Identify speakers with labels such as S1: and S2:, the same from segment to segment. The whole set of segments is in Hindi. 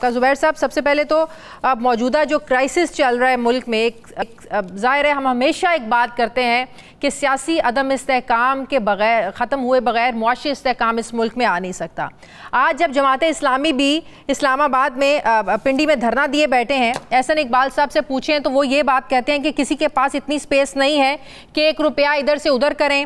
S1: आपका। ज़ुबैर साहब, सबसे पहले तो अब मौजूदा जो क्राइसिस चल रहा है मुल्क में, ज़ाहिर है हम हमेशा एक बात करते हैं कि सियासी अदम इस्तेहकाम के बगैर, ख़त्म हुए बगैर मुआशी इस्तेहकाम इस मुल्क में आ नहीं सकता। आज जब जमात इस्लामी भी इस्लामाबाद में पिंडी में धरना दिए बैठे हैं, एहसन इकबाल साहब से पूछें तो वो ये बात कहते हैं कि किसी के पास इतनी स्पेस नहीं है कि 1 रुपया इधर से उधर करें,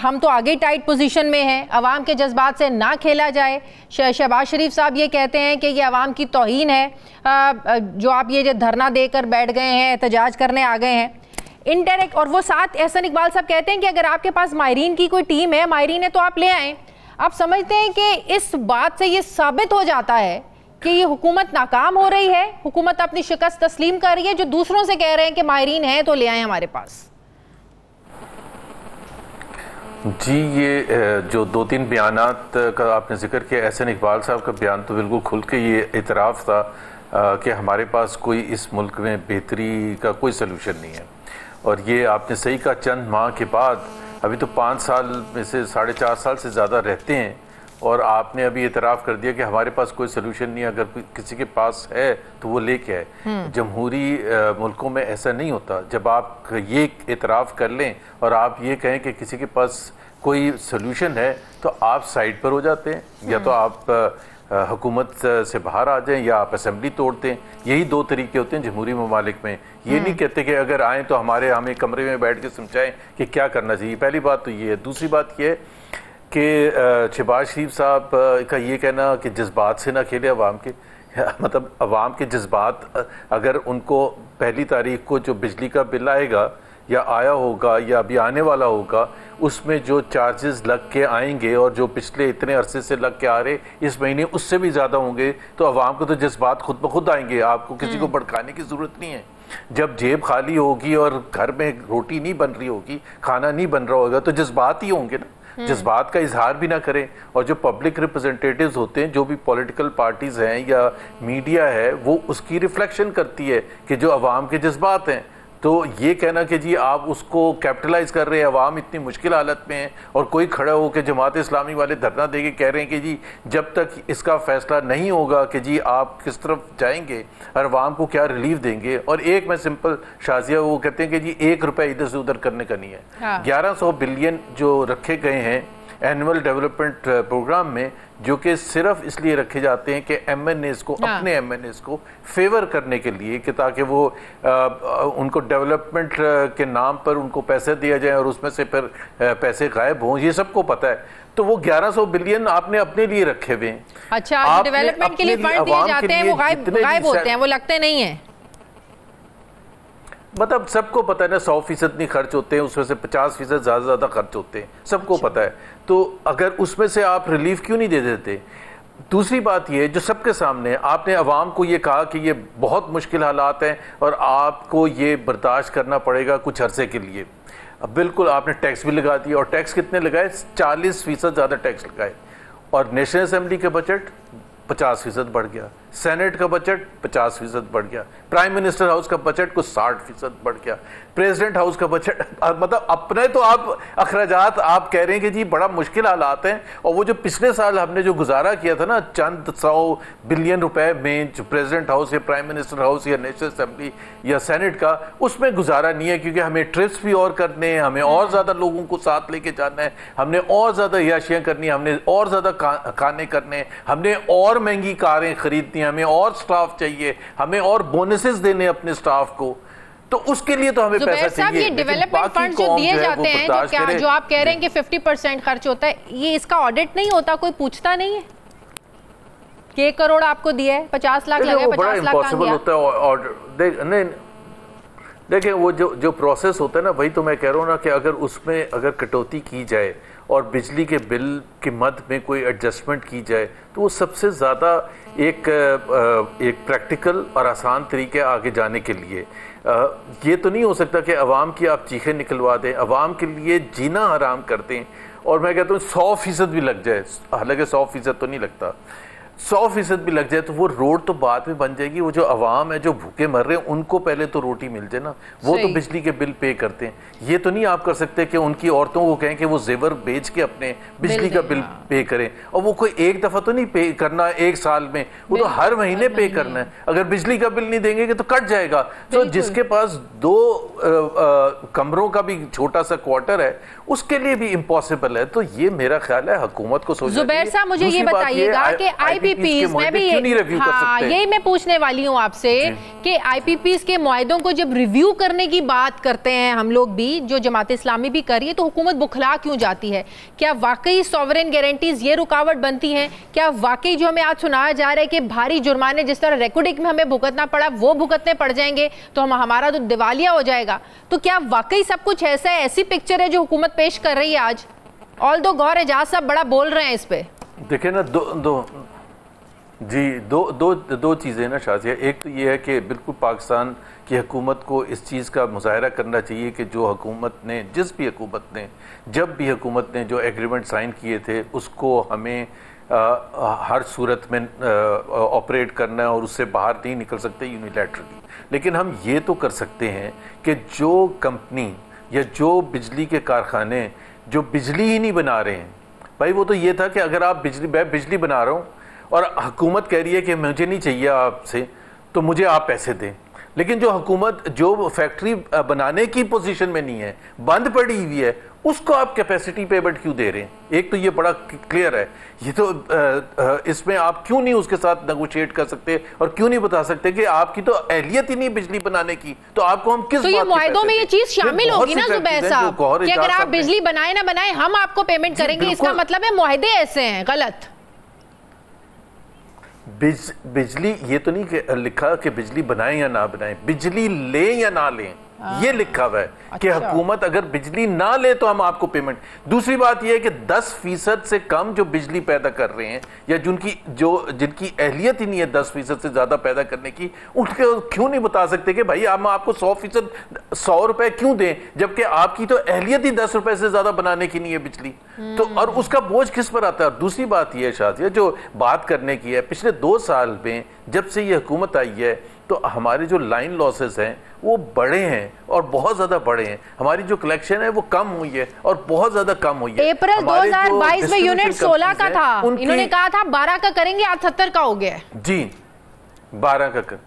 S1: हम तो आगे टाइट पोजीशन में हैं, अवाम के जज्बात से ना खेला जाए। शहबाज शरीफ साहब ये कहते हैं कि ये अवाम की तौहीन है, जो आप ये जो धरना देकर बैठ गए हैं, एहतजाज करने आ गए हैं इनडायरेक्ट। और वो साथ एहसन इकबाल साहब कहते हैं कि अगर आपके पास माहिरीन की कोई टीम है, माहिरीन है, तो आप ले आएँ। आप समझते हैं कि इस बात से ये साबित हो जाता है कि ये हुकूमत नाकाम हो रही है, हुकूमत अपनी शिकस्त तस्लीम कर रही है, जो दूसरों से कह रहे हैं कि माहिरीन है तो ले आए हमारे पास।
S2: जी, ये जो 2-3 बयानात का आपने जिक्र किया, एहसन इकबाल साहब का बयान तो बिल्कुल खुल के ये इतराफ़ था कि हमारे पास कोई इस मुल्क में बेहतरी का कोई सलूशन नहीं है। और ये आपने सही कहा, चंद माह के बाद, अभी तो 5 साल में से 4.5 साल से ज़्यादा रहते हैं और आपने अभी इतराफ़ कर दिया कि हमारे पास कोई सलूशन नहीं है, अगर किसी के पास है तो वो लेके आए। जमहूरी मुल्कों में ऐसा नहीं होता। जब आप ये इतराफ़ कर लें और आप ये कहें कि किसी के पास कोई सलूशन है तो आप साइड पर हो जाते हैं, या तो आप हुकूमत से बाहर आ जाएं या आप असेंबली तोड़ते हैं। यही 2 तरीके होते हैं जमहूरी ममालिक में। ये नहीं कहते कि अगर आएँ तो हमें कमरे में बैठ के समझाएं कि क्या करना चाहिए। पहली बात तो ये है। दूसरी बात ये है कि शहबाज शरीफ साहब का ये कहना कि जज्बात से ना खेले अवाम के, मतलब अवाम के जज्बात, अगर उनको पहली तारीख को जो बिजली का बिल आएगा या आया होगा या अभी आने वाला होगा, उसमें जो चार्जेस लग के आएंगे और जो पिछले इतने अरसे से लग के आ रहे इस महीने उससे भी ज़्यादा होंगे, तो अवाम को तो जज्बात खुद ब खुद आएंगे। आपको किसी को भड़काने की ज़रूरत नहीं है। जब जेब खाली होगी और घर में रोटी नहीं बन रही होगी, खाना नहीं बन रहा होगा, तो जज्बात ही होंगे ना। जज्बात का इजहार भी ना करें। और जो पब्लिक रिप्रेजेंटेटिव्स होते हैं, जो भी पॉलिटिकल पार्टीज़ हैं या मीडिया है, वो उसकी रिफ्लेक्शन करती है कि जो अवाम के जज्बात हैं। तो ये कहना कि जी आप उसको कैपिटलाइज कर रहे हैं, अवाम इतनी मुश्किल हालत में है और कोई खड़ा हो के जमात इस्लामी वाले धरना दे के कह रहे हैं कि जी जब तक इसका फैसला नहीं होगा कि जी आप किस तरफ जाएंगे और अवाम को क्या रिलीफ देंगे। और एक मैं सिंपल शाजिया, वो कहते हैं कि जी 1 रुपया इधर से उधर करने का नहीं है। 1100 बिलियन जो रखे गए हैं एनुअल डेवलपमेंट प्रोग्राम में, जो कि सिर्फ इसलिए रखे जाते हैं कि MNAs को, अपने MNAs को फेवर करने के लिए, कि ताकि वो उनको डेवलपमेंट के नाम पर उनको पैसे दिया जाए और उसमें से फिर पैसे गायब हों। ये सबको पता है। तो वो 1100 बिलियन आपने अपने लिए रखे हुए हैं।
S1: अच्छा, डेवलपमेंट के लिए फंड दिए जाते हैं, वो गायब होते हैं, वो लगते नहीं है।
S2: मतलब सबको पता है ना, 100% नहीं खर्च होते हैं, उसमें से 50% ज़्यादा खर्च होते हैं, सबको पता है। तो अगर उसमें से आप रिलीफ क्यों नहीं दे देते? दूसरी बात ये जो सबके सामने, आपने अवाम को ये कहा कि ये बहुत मुश्किल हालात हैं और आपको ये बर्दाश्त करना पड़ेगा कुछ अरसे के लिए। अब बिल्कुल आपने टैक्स भी लगा दिया, और टैक्स कितने लगाए? 40% ज़्यादा टैक्स लगाए। और नेशनल असेंबली का बजट 50% बढ़ गया, सेनेट का बजट 50% बढ़ गया, प्राइम मिनिस्टर हाउस का बजट कुछ 60% बढ़ गया, प्रेसिडेंट हाउस का बजट, मतलब अपने तो आप अखराजात आप कह रहे हैं कि जी बड़ा मुश्किल हालात हैं। और वो जो पिछले साल हमने जो गुजारा किया था ना, चंद 100 बिलियन रुपए में, जो प्रेसिडेंट हाउस या प्राइम मिनिस्टर हाउस या नेशनल असेंबली या सेनेट का, उसमें गुजारा नहीं है, क्योंकि हमें ट्रिप्स भी और करने हैं, हमें और ज़्यादा लोगों को साथ लेके जाना है, हमने और ज़्यादा अय्याशियाँ करनी है, हमने और ज़्यादा खाने करने हैं, हमने और महंगी कारें खरीदनी है, हमें और स्टाफ चाहिए, हमें और बोनसेस देने अपने स्टाफ को। तो उसके लिए तो हमें पैसा चाहिए।
S1: ये डेवलपमेंट फंड जो दिए जाते हैं, तो क्या जो आप कह रहे हैं कि 50% खर्च होता है, ये इसका ऑडिट नहीं होता? कोई पूछता नहीं है कि 1 करोड़ आपको दिया है, 50 लाख लगे, 50 लाख कहाँ गया?
S2: होता है। और नहीं देखिए, वो जो प्रोसेस होता है ना, वही तो मैं कह रहा हूँ ना कि अगर उसमें अगर कटौती की जाए और बिजली के बिल की मद में कोई एडजस्टमेंट की जाए, तो वो सबसे ज़्यादा एक प्रैक्टिकल और आसान तरीके आगे जाने के लिए। ये तो नहीं हो सकता कि अवाम की आप चीखें निकलवा दें, अवाम के लिए जीना हराम कर दें। और मैं कहता हूँ 100% भी लग जाए, हालांकि 100% तो नहीं लगता, 100% भी लग जाए तो वो रोड तो बाद में बन जाएगी। वो जो अवाम है जो भूखे मर रहे हैं उनको पहले तो रोटी मिल जाए ना, वो तो बिजली के बिल पे करते हैं। ये तो नहीं आप कर सकते कि उनकी औरतों को कहें कि वो जेवर बेच के अपने बिजली का बिल पे करें, और वो कोई एक दफा तो नहीं पे करना एक साल में, वो तो हर महीने पे करना है। अगर बिजली का बिल नहीं देंगे तो कट जाएगा। तो जिसके पास 2 कमरों का भी छोटा सा क्वार्टर है उसके लिए भी इम्पॉसिबल है। तो ये मेरा ख्याल है हुकूमत को सोचना चाहिए।
S1: जुबैर साहब मुझे ये बताइएगा कि आईपीपीज में भी यही मैं पूछने वाली हूँ आपसे कि आईपीपीज के मुआहदों को जब रिव्यू करने की बात करते हैं हम लोग भी, जो जमात इस्लामी भी कर रही है, तो हुकूमत बुखला क्यों जाती है? क्या वाकई सॉवरेन गारंटीज ये रुकावट बनती हैं? क्या वाकई जो हमें आज सुनाया जा रहा है कि भारी जुर्माने जिस तरह रेकोर्डिक में हमें भुगतना पड़ा वो भुगतने पड़ जाएंगे तो हमारा तो दिवालिया हो जाएगा? तो क्या वाकई सब कुछ ऐसा है, ऐसी पिक्चर है जो हुकूमत पेश कर रही है आज? ऑल दो गौर एजाज साहब बड़ा बोल रहे हैं इस पे।
S2: देखिए ना, दो चीज़ें ना शाजिया। एक तो ये है कि बिल्कुल पाकिस्तान की हुकूमत को इस चीज़ का मुजाहरा करना चाहिए कि जो हुकूमत ने, जिस भी हुकूमत ने, जब भी हुकूमत ने जो एग्रीमेंट साइन किए थे उसको हमें हर सूरत में ऑपरेट करना है और उससे बाहर नहीं निकल सकते यूनिलैटरली। लेकिन हम ये तो कर सकते हैं कि जो कंपनी या जो बिजली के कारखाने जो बिजली ही नहीं बना रहे हैं, भाई वो तो ये था कि अगर आप मैं बिजली बना रहा हूँ और हुकूमत कह रही है कि मुझे नहीं चाहिए आपसे तो मुझे आप पैसे दें, लेकिन जो हुकूमत जो फैक्ट्री बनाने की पोजीशन में नहीं है, बंद पड़ी हुई है, उसको आप कैपेसिटी पेमेंट क्यों दे रहे हैं? एक तो ये बड़ा क्लियर है। ये तो इसमें आप क्यों नहीं उसके साथ नेगोशिएट कर सकते और क्यों नहीं बता सकते कि आपकी तो अहलियत ही नहीं बिजली बनाने की, तो आपको हम किस
S1: तो ये मुआहदों में ये चीज शामिल होगी ना जुबैर साहब कि अगर आप बिजली बनाए ना बनाए हम आपको पेमेंट करेंगे, इसका मतलब है मुआहदे ऐसे हैं गलत?
S2: बिजली ये तो नहीं लिखा कि बिजली बनाएं या ना बनाएं, बिजली लें या ना लें, ये लिखा हुआ है कि हुकूमत अगर बिजली ना ले तो हम आपको पेमेंट। दूसरी बात यह है कि 10% से कम जो बिजली पैदा कर रहे हैं या जिनकी अहलियत ही नहीं है 10% से ज्यादा पैदा करने की, उनको क्यों नहीं बता सकते कि भाई हम आपको 100% 100 रुपए क्यों दें, जबकि आपकी तो अहलियत ही 10 रुपए से ज्यादा बनाने की नहीं है बिजली। तो और उसका बोझ किस पर आता है? और दूसरी बात यह शाजिया जो बात करने की है, पिछले 2 साल में जब से ये हुकूमत आई है तो हमारे जो लाइन लॉसेस हैं वो बड़े हैं और बहुत ज्यादा बड़े हैं। हमारी जो कलेक्शन है वो कम हुई है और बहुत ज्यादा कम हुई है।
S1: अप्रैल 2022 में यूनिट 16 का था, इन्होंने कहा था 12 का करेंगे, आज 70 का हो गया
S2: जी, 12 का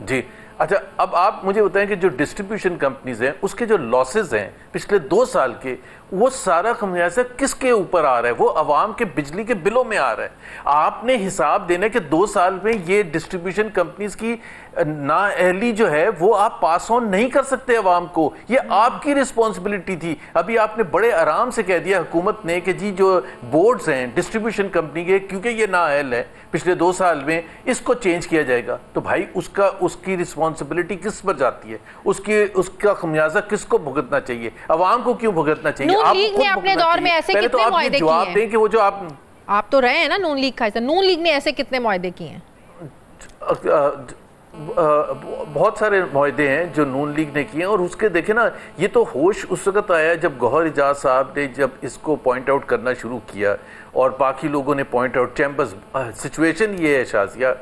S2: जी। अच्छा, अब आप मुझे बताएं कि जो डिस्ट्रीब्यूशन कंपनीज हैं उसके जो लॉसेस हैं पिछले 2 साल के, वो सारा खमियाजा किसके ऊपर आ रहा है? वो अवाम के बिजली के बिलों में आ रहा है। आपने हिसाब देना कि 2 साल में ये डिस्ट्रीब्यूशन कंपनीज की नाअहली जो है वो आप पास ऑन नहीं कर सकते अवाम को, ये आपकी रिस्पॉन्सिबिलिटी थी। अभी आपने बड़े आराम से कह दिया हुकूमत ने कि जी जो बोर्ड्स हैं डिस्ट्रीब्यूशन कंपनी के, क्योंकि ये नाअहल है पिछले 2 साल में, इसको चेंज किया जाएगा। तो भाई उसकी रिस्पॉन्सिबिलिटी किस पर जाती है? उसका खमियाजा किसको भुगतना चाहिए? अवाम को क्यों भुगतना चाहिए?
S1: नून लीग ने अपने दौर में ऐसे कितने मुआहदे किए हैं?
S2: दें कि वो जो आप
S1: तो रहे हैं ना नून लीग का हिस्सा, नून लीग ने ऐसे कितने मुआहदे किए हैं?
S2: बहुत सारे मुआहदे हैं जो नून लीग ने किए हैं। और उसके देखे ना, ये तो होश उस वक्त आया जब गौहर एजाज साहब ने जब इसको पॉइंट आउट करना शुरू किया और बाकी लोगों ने पॉइंट आउट। चैम्बर्स सिचुएशन ये है शाजिया,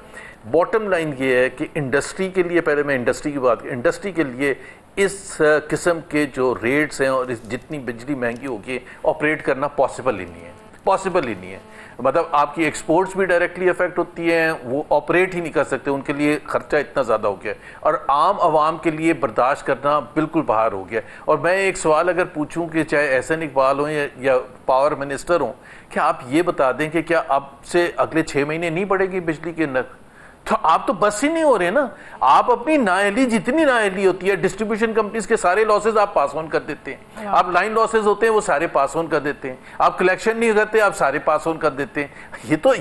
S2: बॉटम लाइन ये है कि इंडस्ट्री के लिए, पहले मैं इंडस्ट्री की बात, इंडस्ट्री के लिए इस किस्म के जो रेट्स हैं और जितनी बिजली महंगी होगी ऑपरेट करना पॉसिबल ही नहीं है। मतलब आपकी एक्सपोर्ट्स भी डायरेक्टली अफेक्ट होती हैं, वो ऑपरेट ही नहीं कर सकते, उनके लिए खर्चा इतना ज़्यादा हो गया और आम आवाम के लिए बर्दाश्त करना बिल्कुल बाहर हो गया। और मैं एक सवाल अगर पूछूं कि चाहे एहसन इकबाल हों या पावर मिनिस्टर हों, क्या आप ये बता दें कि क्या अब से अगले 6 महीने नहीं बढ़ेगी बिजली के नर्ख? तो आप तो बस ही नहीं हो रहे ना। आप अपनी नाअहली, जितनी नाअहली होती है डिस्ट्रीब्यूशन कंपनीज के सारे लॉसेज आप पास ऑन कर देते हैं। आप लाइन लॉसेज होते हैं वो सारे पास ऑन कर देते हैं। आप कलेक्शन नहीं करते, आप सारे पास ऑन कर देते हैं।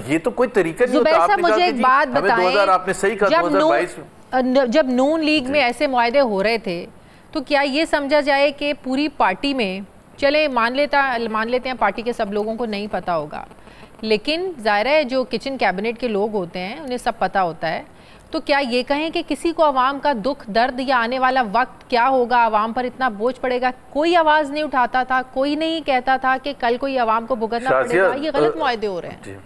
S2: ये तो कोई तरीका नहीं होता। आपने
S1: मुझे एक बात बताएं,
S2: 2000 आपने सही कहा, 2022
S1: जब नून लीग में ऐसे मुआहदे हो रहे थे तो क्या ये समझा जाए कि पूरी पार्टी में, चले मान लेते हैं पार्टी के सब लोगों को नहीं पता होगा, लेकिन ज़ाहिर है जो किचन कैबिनेट के लोग होते हैं उन्हें सब पता होता है, तो क्या ये कहें कि किसी को आवाम का दुख दर्द या आने वाला वक्त क्या होगा, आवाम पर इतना बोझ पड़ेगा, कोई आवाज़ नहीं उठाता था, कोई नहीं कहता था कि कल कोई आवाम को भुगतना पड़ेगा? ये गलत मुआहदे हो रहे हैं।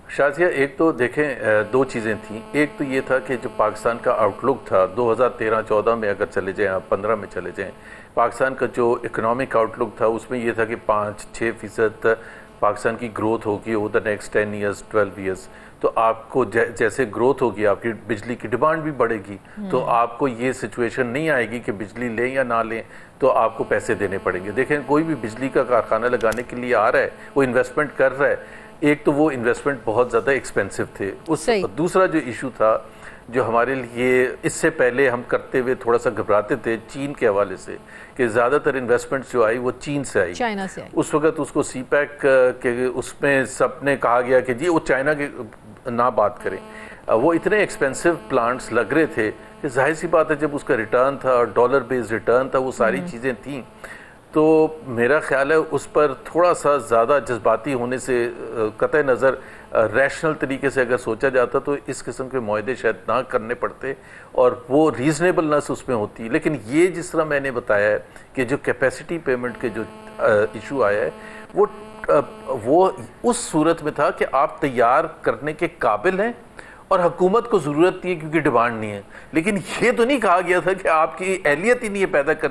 S2: शाजिया, एक तो देखें दो चीज़ें थी। एक तो ये था कि जो पाकिस्तान का आउटलुक था 2013-14 में अगर चले जाएं आप 15 में चले जाएं, पाकिस्तान का जो इकोनॉमिक आउटलुक था उसमें ये था कि 5-6% पाकिस्तान की ग्रोथ होगी over the next 10 years 12 years. तो आपको जैसे ग्रोथ होगी आपकी बिजली की डिमांड भी बढ़ेगी, तो आपको ये सिचुएशन नहीं आएगी कि बिजली लें या ना लें तो आपको पैसे देने पड़ेंगे। देखें कोई भी बिजली का कारखाना लगाने के लिए आ रहा है, वो इन्वेस्टमेंट कर रहा है, एक तो वो इन्वेस्टमेंट बहुत ज़्यादा एक्सपेंसिव थे उस। दूसरा जो इशू था जो हमारे लिए इससे पहले हम करते हुए थोड़ा सा घबराते थे चीन के हवाले से, कि ज़्यादातर इन्वेस्टमेंट्स जो आई वो चीन से आई,
S1: चाइना से आई।
S2: उस वक्त उसको सीपैक के उसमें सबने कहा गया कि जी वो चाइना के ना बात करें, वो इतने एक्सपेंसिव प्लांट्स लग रहे थे कि जाहिर सी बात है जब उसका रिटर्न था, डॉलर बेस्ड रिटर्न था, वो सारी चीज़ें थीं, तो मेरा ख्याल है उस पर थोड़ा सा ज़्यादा जज्बाती होने से कतई नज़र रैशनल तरीके से अगर सोचा जाता तो इस किस्म के मुआहदे शायद ना करने पड़ते और वो रीज़नेबलनेस उसमें होती। लेकिन ये जिस तरह मैंने बताया है कि जो कैपेसिटी पेमेंट के जो इशू आया है वो उस सूरत में था कि आप तैयार करने के काबिल हैं और हुकूमत को ज़रूरत नहीं है क्योंकि डिमांड नहीं है। लेकिन ये तो नहीं कहा गया था कि आपकी अहलियत ही नहीं है पैदा करने